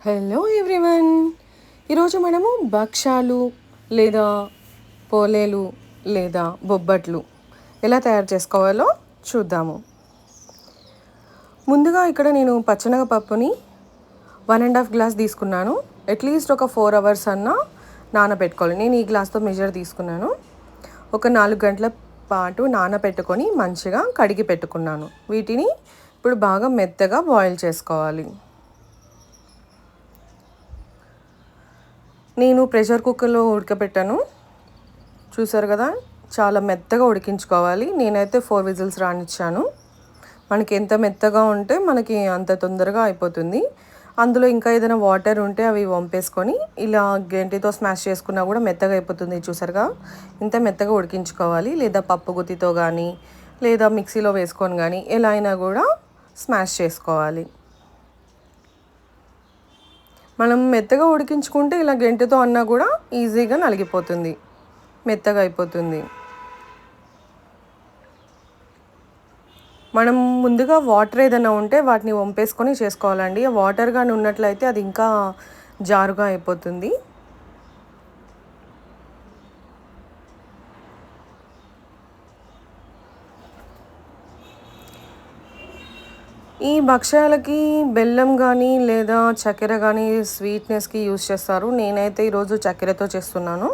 Hello everyone. ఈరోజు మనము భక్షాలు లేదా పోలేలు లేదా బొబ్బట్లు ఎలా తయారు చేసుకోవాలో చూద్దాము. ముందుగా ఇక్కడ నేను పచ్చెనగపప్పుని 1.5 గ్లాస్ తీసుకున్నాను. అట్లీస్ట్ ఒక 4 అవర్స్ అన్నా నానబెట్టుకోవాలి. నేను ఈ గ్లాస్తో మెజర్ తీసుకున్నాను. ఒక 4 గంటల పాటు నానబెట్టుకొని మంచిగా కడిగి పెట్టుకున్నాను. వీటిని ఇప్పుడు బాగా మెత్తగా బాయిల్ చేసుకోవాలి. నేను ప్రెషర్ కుక్కర్లో ఉడకబెట్టాను. చూసారు కదా, చాలా మెత్తగా ఉడికించుకోవాలి. నేనైతే 4 విజిల్స్ రానిచ్చాను. మనకి ఎంత మెత్తగా ఉంటే మనకి అంత తొందరగా అయిపోతుంది. అందులో ఇంకా ఏదైనా వాటర్ ఉంటే అవి వంపేసుకొని ఇలా గెంటితో స్మాష్ చేసుకున్నా కూడా మెత్తగా అయిపోతుంది. చూసారుగా, ఇంత మెత్తగా ఉడికించుకోవాలి. లేదా పప్పు గుత్తితో కానీ లేదా మిక్సీలో వేసుకొని కానీ ఎలా అయినా కూడా స్మాష్ చేసుకోవాలి. మనం మెత్తగా ఉడికించుకుంటే ఇలా గెంటెతో అన్నా కూడా ఈజీగా నలిగిపోతుంది, మెత్తగా అయిపోతుంది. మనం ముందుగా వాటర్ ఏదైనా ఉంటే వాటిని వంపేసుకొని చేసుకోవాలండి. వాటర్ కానీ ఉన్నట్లయితే అది ఇంకా జారుగా అయిపోతుంది. ఈ భక్ష్యాలకి బెల్లం కానీ లేదా చక్కెర కానీ స్వీట్నెస్కి యూజ్ చేస్తారు. నేనైతే ఈరోజు చక్కెరతో చేస్తున్నాను.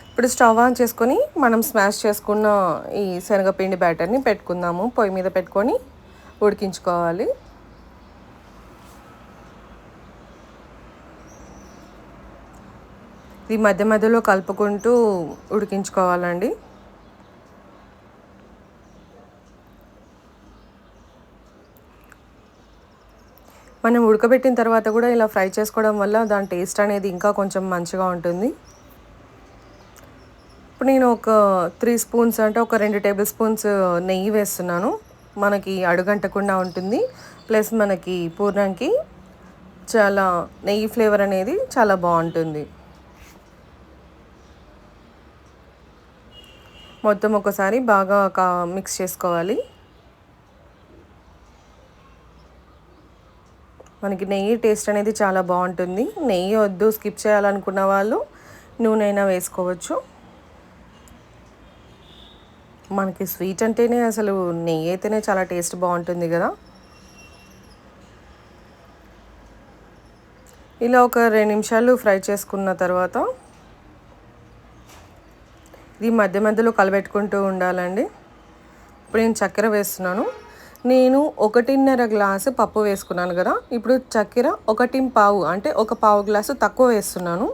ఇప్పుడు స్టవ్ ఆన్ చేసుకొని మనం స్మాష్ చేసుకున్న ఈ శనగపిండి బ్యాటర్ని పెట్టుకుందాము. పొయ్యి మీద పెట్టుకొని ఉడికించుకోవాలి. ఇది మధ్య మధ్యలో కలుపుకుంటూ ఉడికించుకోవాలండి. మనం ఉడకబెట్టిన తర్వాత కూడా ఇలా ఫ్రై చేసుకోవడం వల్ల దాని టేస్ట్ అనేది ఇంకా కొంచెం మంచిగా ఉంటుంది. ఇప్పుడు నేను ఒక 3 స్పూన్స్ అంటే ఒక 2 టేబుల్ స్పూన్స్ నెయ్యి వేస్తున్నాను. మనకి అడుగంటకుండా ఉంటుంది. ప్లస్ మనకి పూర్ణంకి చాలా నెయ్యి ఫ్లేవర్ అనేది చాలా బాగుంటుంది. మొత్తం ఒకసారి బాగా మిక్స్ చేసుకోవాలి. మనకి నెయ్యి టేస్ట్ అనేది చాలా బాగుంటుంది. నెయ్యి వద్దు, స్కిప్ చేయాలనుకున్న వాళ్ళు నూనె అయినా వేసుకోవచ్చు. మనకి స్వీట్ అంటేనే అసలు నెయ్యి అయితేనే చాలా టేస్ట్ బాగుంటుంది కదా. ఇలా ఒక 2 నిమిషాలు ఫ్రై చేసుకున్న తర్వాత ఇది మధ్య మధ్యలో కలబెట్టుకుంటూ ఉండాలండి. ఇప్పుడు నేను చక్కెర వేస్తున్నాను. నేను 1.5 గ్లాసు పప్పు వేసుకున్నాను కదా. ఇప్పుడు చక్కెర 1.5 అంటే ఒక పావు గ్లాసు తక్కువ వేస్తున్నాను.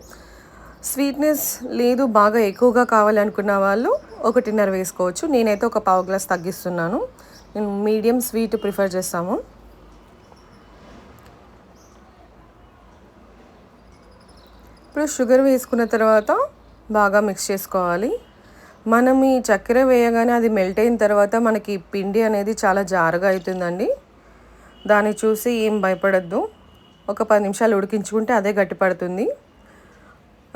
స్వీట్నెస్ లేదు, బాగా ఎక్కువగా కావాలనుకున్న వాళ్ళు 1.5 వేసుకోవచ్చు. నేనైతే ఒక పావు గ్లాస్ తగ్గిస్తున్నాను. నేను మీడియం స్వీట్ ప్రిఫర్ చేస్తాము. ఇప్పుడు షుగర్ వేసుకున్న తర్వాత బాగా మిక్స్ చేసుకోవాలి. మనం ఈ చక్కెర వేయగానే అది మెల్ట్ అయిన తర్వాత మనకి పిండి అనేది చాలా జారుగా అవుతుందండి. దాన్ని చూసి ఏం భయపడద్దు. ఒక 10 నిమిషాలు ఉడికించుకుంటే అదే గట్టిపడుతుంది.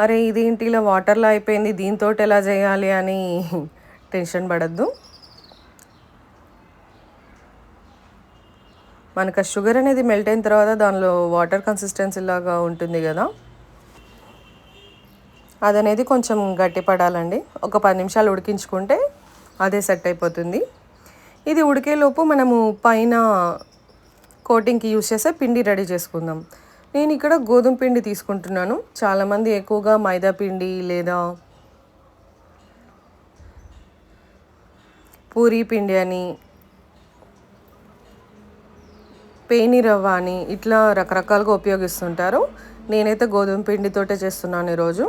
అరే ఇదేంటి ఇలా వాటర్లో అయిపోయింది, దీంతో ఎలా చేయాలి అని టెన్షన్ పడద్దు. మనకు ఆ షుగర్ అనేది మెల్ట్ అయిన తర్వాత దానిలో వాటర్ కన్సిస్టెన్సీ లాగా ఉంటుంది కదా, అదనేది కొంచెం గట్టిపడాలండి. ఒక 10 నిమిషాలు ఉడికించుకుంటే అదే సెట్ అయిపోతుంది. ఇది ఉడికేలోపు మనము పైన కోటింగ్కి యూజ్ చేసే పిండి రెడీ చేసుకుందాం. నేను ఇక్కడ గోధుమ పిండి తీసుకుంటున్నాను. చాలామంది ఎక్కువగా మైదా పిండి లేదా పూరీ పిండి అని, పేని రవ్వ అని ఇట్లా రకరకాలుగా ఉపయోగిస్తుంటారు. నేనైతే గోధుమ పిండితోటే చేస్తున్నాను ఈరోజు.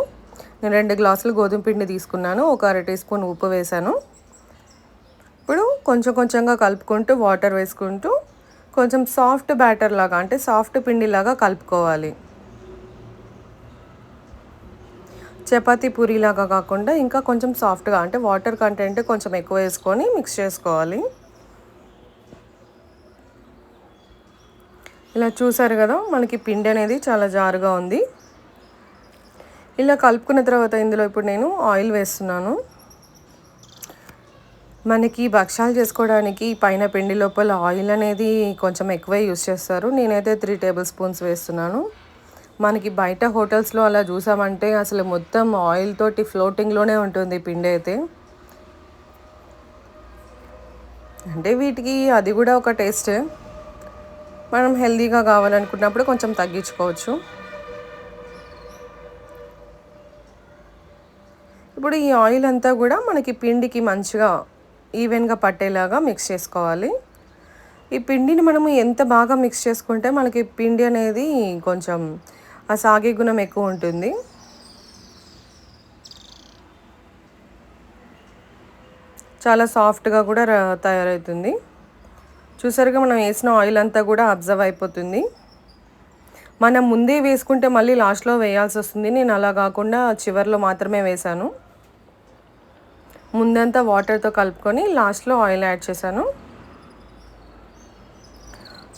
నేను 2 గ్లాసులు గోధుమ పిండి తీసుకున్నాను. ఒక 1/2 టీ స్పూన్ ఉప్పు వేసాను. ఇప్పుడు కొంచెం కొంచెంగా కలుపుకుంటూ వాటర్ వేసుకుంటూ కొంచెం సాఫ్ట్ బ్యాటర్ లాగా అంటే సాఫ్ట్ పిండిలాగా కలుపుకోవాలి. చపాతీ పూరీలాగా కాకుండా ఇంకా కొంచెం సాఫ్ట్గా అంటే వాటర్ కంటెంట్ కొంచెం ఎక్కువ వేసుకొని మిక్స్ చేసుకోవాలి. ఇలా చూసారు కదా, మనకి పిండి అనేది చాలా జారుగా ఉంది. ఇలా కలుపుకున్న తర్వాత ఇందులో ఇప్పుడు నేను ఆయిల్ వేస్తున్నాను. మనకి భక్షాలు చేసుకోవడానికి పైన పిండి లోపల ఆయిల్ అనేది కొంచెం ఎక్కువే యూస్ చేస్తారు. నేనైతే 3 టేబుల్ స్పూన్స్ వేస్తున్నాను. మనకి బయట హోటల్స్‌లో అలా చూసామంటే అసలు మొత్తం ఆయిల్ తోటి ఫ్లోటింగ్‌లోనే ఉంటుంది పిండి అయితే. అంటే వీటికి అది కూడా ఒక టేస్టే. మనం హెల్తీగా కావాలనుకున్నప్పుడు కొంచెం తగ్గించుకోవచ్చు. ఇప్పుడు ఈ ఆయిల్ అంతా కూడా మనకి పిండికి మంచిగా ఈవెన్‌గా పట్టేలాగా మిక్స్ చేసుకోవాలి. ఈ పిండిని మనము ఎంత బాగా మిక్స్ చేసుకుంటే మనకి పిండి అనేది కొంచెం ఆ సాగే గుణం ఎక్కువ ఉంటుంది. చాలా సాఫ్ట్‌గా కూడా తయారవుతుంది. చూసారుగా మనం వేసిన ఆయిల్ అంతా కూడా అబ్జర్వ్ అయిపోతుంది. మనం ముందే వేసుకుంటే మళ్ళీ లాస్ట్‌లో వేయాల్సి వస్తుంది. నేను అలా కాకుండా చివర్లో మాత్రమే వేశాను. ముందంతా వాటర్‌తో కలుపుకొని లాస్ట్‌లో ఆయిల్ యాడ్ చేశాను.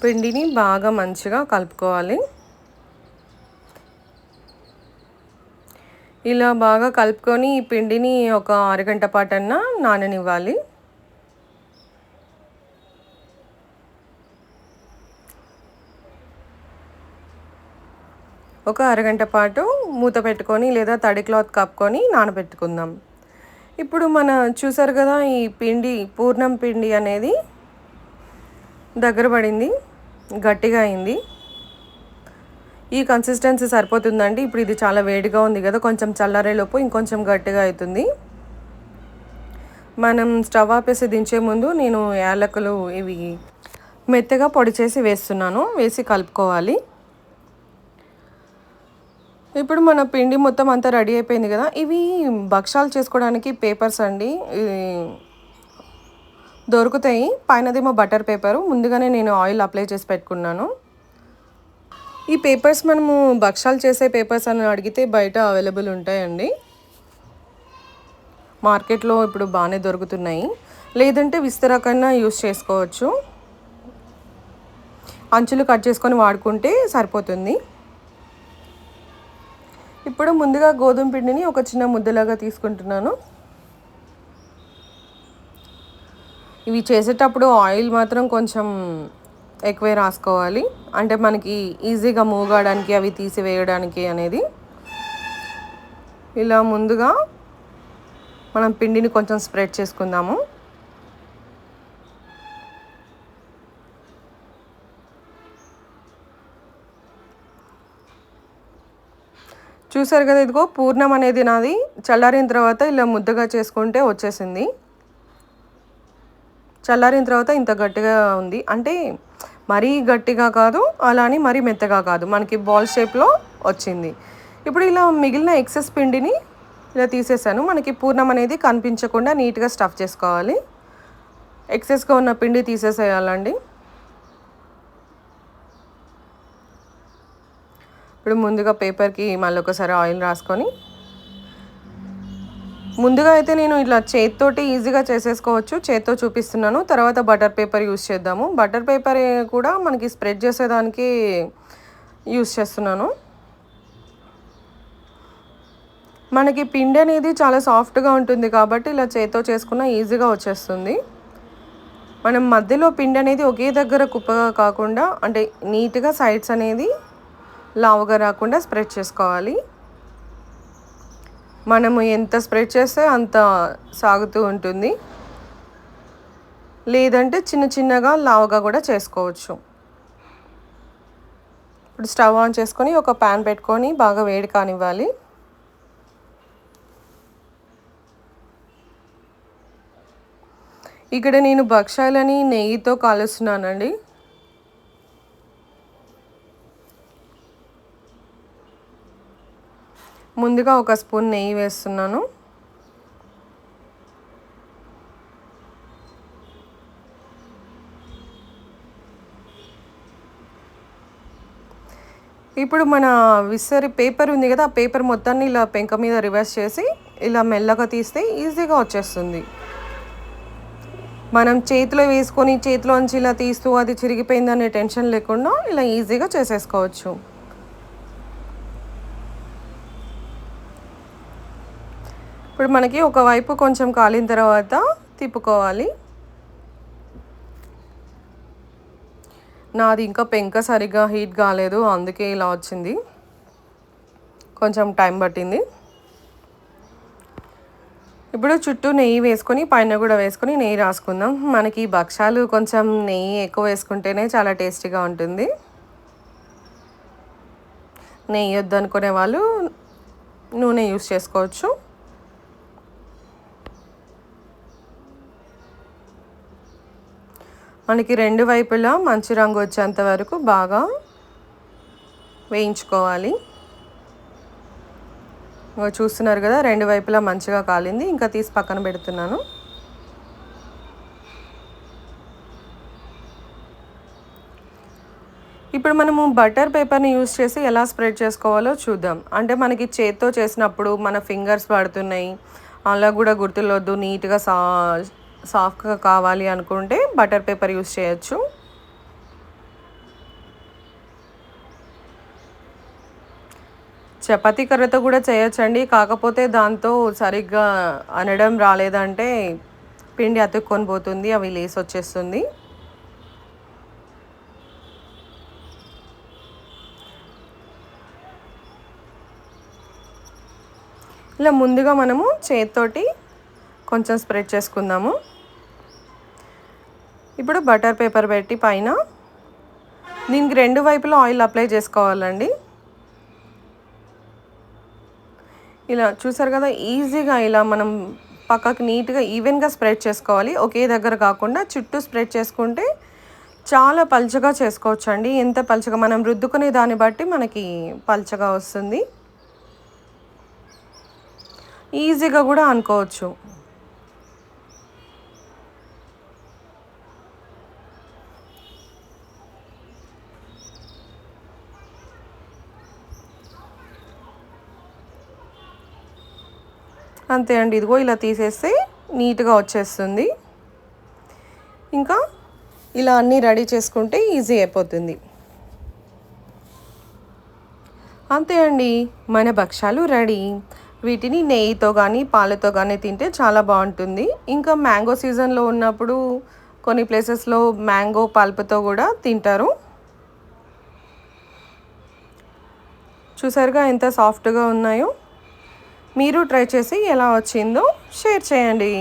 పిండిని బాగా మంచిగా కలుపుకోవాలి. ఇలా బాగా కలుపుకొని ఈ పిండిని ఒక అరగంట పాటన్నా నాననివ్వాలి. ఒక అరగంట పాటు మూత పెట్టుకొని లేదా తడి క్లాత్ కప్పుకొని నానబెట్టుకుందాం. ఇప్పుడు చూసారు కదా, ఈ పిండి పూర్ణం పిండి అనేది దగ్గర పడింది, గట్టిగా అయింది. ఈ కన్సిస్టెన్సీ సరిపోతుందండి. ఇప్పుడు ఇది చాలా వేడిగా ఉంది కదా, కొంచెం చల్లారేలోపు ఇంకొంచెం గట్టిగా అవుతుంది. మనం స్టవ్ ఆపేసి దించే ముందు నేను యాలకులు ఇవి మెత్తగా పొడి చేసి వేస్తున్నాను. వేసి కలుపుకోవాలి. ఇప్పుడు మన పిండి మొత్తం అంతా రెడీ అయిపోయింది కదా. ఇవి భక్షాలు చేసుకోవడానికి పేపర్స్ అండి, దొరుకుతాయి. పైనదేమో బటర్ పేపరు. ముందుగానే నేను ఆయిల్ అప్లై చేసి పెట్టుకున్నాను. ఈ పేపర్స్ మనము భక్షాలు చేసే పేపర్స్ అని అడిగితే బయట అవైలబుల్ ఉంటాయండి. మార్కెట్లో ఇప్పుడు బాగానే దొరుకుతున్నాయి. లేదంటే విస్తరా కన్నా యూస్ చేసుకోవచ్చు. అంచులు కట్ చేసుకొని వాడుకుంటే సరిపోతుంది. ఇప్పుడు ముందుగా గోధుమ పిండిని ఒక చిన్న ముద్దలాగా తీసుకుంటున్నాను. ఇవి చేసేటప్పుడు ఆయిల్ మాత్రం కొంచెం ఎక్కువే రాసుకోవాలి. అంటే మనకి ఈజీగా మూవ్ కావడానికి, అవి తీసివేయడానికి అనేది. ఇలా ముందుగా మనం పిండిని కొంచెం స్ప్రెడ్ చేసుకుందాము. చూసారు కదా, ఇదిగో పూర్ణం అనేది నాది చల్లారిన తర్వాత ఇలా ముద్దగా చేసుకుంటే వచ్చేసింది. చల్లారిన తర్వాత ఇంత గట్టిగా ఉంది. అంటే మరీ గట్టిగా కాదు, అలా అని మరీ మెత్తగా కాదు, మనకి బాల్ షేప్లో వచ్చింది. ఇప్పుడు ఇలా మిగిలిన ఎక్సెస్ పిండిని ఇలా తీసేసాను. మనకి పూర్ణం అనేది కనిపించకుండా నీట్గా స్టఫ్ చేసుకోవాలి. ఎక్సెస్గా ఉన్న పిండి తీసేసేయాలండి. ఇప్పుడు ముందుగా పేపర్కి మళ్ళీ ఒకసారి ఆయిల్ రాసుకొని, ముందుగా అయితే నేను ఇట్లా చేతితోటి ఈజీగా చేసేసుకోవచ్చు. చేతితో చూపిస్తున్నాను. తర్వాత బటర్ పేపర్ యూస్ చేద్దాము. బటర్ పేపర్ కూడా మనకి స్ప్రెడ్ చేసేదానికి యూస్ చేస్తున్నాను. మనకి పిండి అనేది చాలా సాఫ్ట్గా ఉంటుంది కాబట్టి ఇలా చేతితో చేసుకున్న ఈజీగా వచ్చేస్తుంది. మనం మధ్యలో పిండి అనేది ఒకే దగ్గర కుప్పగా కాకుండా, అంటే నీట్గా సైడ్స్ అనేది లావుగా రాకుండా స్ప్రెడ్ చేసుకోవాలి. మనము ఎంత స్ప్రెడ్ చేస్తే అంత సాగుతూ ఉంటుంది. లేదంటే చిన్న చిన్నగా లావుగా కూడా చేసుకోవచ్చు. ఇప్పుడు స్టవ్ ఆన్ చేసుకొని ఒక ప్యాన్ పెట్టుకొని బాగా వేడి కానివ్వాలి. ఇక్కడ నేను భక్షాలని నెయ్యితో కాలుస్తున్నానండి. ముందుగా ఒక స్పూన్ నెయ్యి వేస్తున్నాను. ఇప్పుడు మన విసరి పేపర్ ఉంది కదా, ఆ పేపర్ మొత్తాన్ని ఇలా పెంక మీద రివర్స్ చేసి ఇలా మెల్లగా తీస్తే ఈజీగా వచ్చేస్తుంది. మనం చేతిలో వేసుకొని చేతిలోంచి ఇలా తీస్తూ అది చిరిగిపోయిందనే టెన్షన్ లేకుండా ఇలా ఈజీగా చేసేసుకోవచ్చు. ఇప్పుడు మనకి ఒకవైపు కొంచెం కాలిన తర్వాత తిప్పుకోవాలి. నాది ఇంకా పెంక సరిగ్గా హీట్ కాలేదు, అందుకే ఇలా వచ్చింది. కొంచెం టైం పట్టింది. ఇప్పుడు చుట్టూ నెయ్యి వేసుకొని, పైన కూడా వేసుకొని నెయ్యి రాసుకుందాం. మనకి భక్షాలు కొంచెం నెయ్యి ఎక్కువ వేసుకుంటేనే చాలా టేస్టీగా ఉంటుంది. నెయ్యి వద్దనుకునే వాళ్ళు నూనె యూస్ చేసుకోవచ్చు. మనకి రెండు వైపులా మంచి రంగు వచ్చేంత వరకు బాగా వేయించుకోవాలి. చూస్తున్నారు కదా, రెండు వైపులా మంచిగా కాలింది. ఇంకా తీసి పక్కన పెడుతున్నాను. ఇప్పుడు మనము బటర్ పేపర్ని యూస్ చేసి ఎలా స్ప్రెడ్ చేసుకోవాలో చూద్దాం. అంటే మనకి చేత్తో చేసినప్పుడు మన ఫింగర్స్ పడుతున్నాయి, అలా కూడా గుర్తులొద్దు, నీట్గా సాఫ్ట్గా కావాలి అనుకుంటే బటర్ పేపర్ యూస్ చేయొచ్చు. చపాతీ కర్రతో కూడా చేయొచ్చండి. కాకపోతే దాంతో సరిగ్గా అనడం రాలేదంటే పిండి అతుక్కొని పోతుంది, అవి లేసి వచ్చేస్తుంది. ఇలా ముందుగా మనము చేత్తోటి కొంచెం స్ప్రెడ్ చేసుకుందాము. ఇప్పుడు బటర్ పేపర్ పెట్టి పైన దీనికి రెండు వైపులా ఆయిల్ అప్లై చేసుకోవాలండి. ఇలా చూసారు కదా, ఈజీగా ఇలా మనం పక్కకి నీట్గా ఈవెన్గా స్ప్రెడ్ చేసుకోవాలి. ఒకే దగ్గర కాకుండా చుట్టూ స్ప్రెడ్ చేసుకుంటే చాలా పల్చగా చేసుకోవచ్చు అండి. ఎంత పల్చగా మనం రుద్దుకునే దాన్ని బట్టి మనకి పల్చగా వస్తుంది. ఈజీగా కూడా అనుకోవచ్చు. అంతే అండి, ఇదిగో ఇలా తీసేస్తే నీట్గా వచ్చేస్తుంది. ఇంకా ఇలా అన్నీ రెడీ చేసుకుంటే ఈజీ అయిపోతుంది. అంతే అండి, మన భక్షాలు రెడీ. వీటిని నెయ్యితో కానీ పాలతో కానీ తింటే చాలా బాగుంటుంది. ఇంకా మ్యాంగో సీజన్లో ఉన్నప్పుడు కొన్ని ప్లేసెస్లో మ్యాంగో పల్పుతో కూడా తింటారు. చూసారుగా ఎంత సాఫ్ట్గా ఉన్నాయో. మీరు ట్రై చేసి ఎలా వచ్చిందో షేర్ చేయండి.